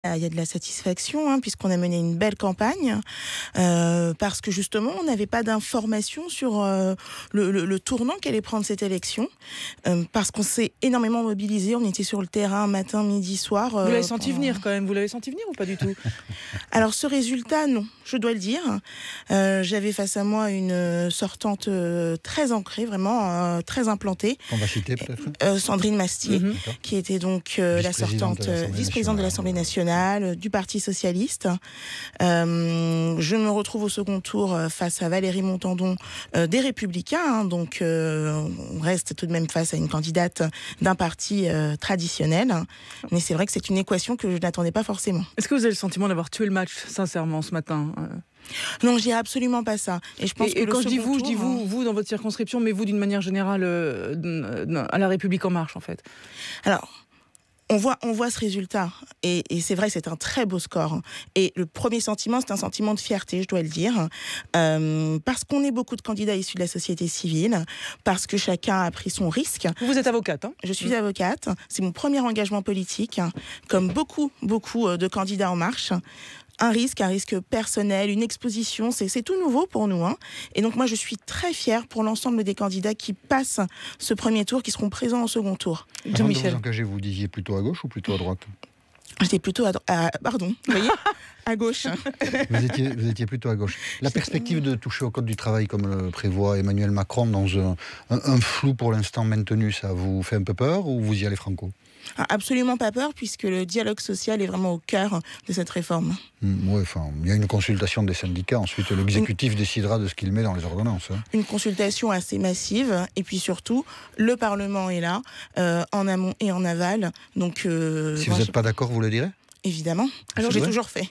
Il y a de la satisfaction, hein, puisqu'on a mené une belle campagne, parce que justement, on n'avait pas d'informations sur le tournant qu'allait prendre cette élection, parce qu'on s'est énormément mobilisé. On était sur le terrain matin, midi, soir. Vous l'avez senti venir quand même, vous l'avez senti venir ou pas du tout? Alors ce résultat, non, je dois le dire. J'avais face à moi une sortante très ancrée, vraiment très implantée. On va citer peut-être Sandrine Mastier, qui était donc la sortante vice-présidente de l'Assemblée nationale, du Parti socialiste. Je me retrouve au second tour face à Valérie Montandon des Républicains, hein, donc on reste tout de même face à une candidate d'un parti traditionnel. Mais c'est vrai que c'est une équation que je n'attendais pas forcément. Est-ce que vous avez le sentiment d'avoir tué le match, sincèrement, ce matin? Non, je dirais absolument pas ça. Et je pense que quand je dis vous, tour, je dis vous dans votre circonscription, mais vous d'une manière générale à La République En Marche, en fait. Alors, on voit ce résultat, et c'est vrai, c'est un très beau score. Et le premier sentiment, c'est un sentiment de fierté, je dois le dire, parce qu'on est beaucoup de candidats issus de la société civile, parce que chacun a pris son risque. Vous êtes avocate, hein? Je suis avocate, c'est mon premier engagement politique, comme beaucoup de candidats En Marche. Un risque personnel, une exposition, c'est tout nouveau pour nous, hein. Et donc moi, je suis très fière pour l'ensemble des candidats qui passent ce premier tour, qui seront présents au second tour. Jean-Michel. Avant de vous engager, vous disiez plutôt à gauche ou plutôt à droite? J'étais plutôt pardon, vous voyez, à gauche. Vous étiez plutôt à gauche. La perspective de toucher au code du travail, comme le prévoit Emmanuel Macron, dans un flou pour l'instant maintenu, ça vous fait un peu peur ou vous y allez franco? Absolument pas peur, puisque le dialogue social est vraiment au cœur de cette réforme. Oui, il y a une consultation des syndicats, ensuite l'exécutif décidera de ce qu'il met dans les ordonnances. Hein. Une consultation assez massive, et puis surtout, le Parlement est là, en amont et en aval. Donc, si vous n'êtes pas d'accord, vous le direz? Évidemment. Alors, j'ai toujours fait.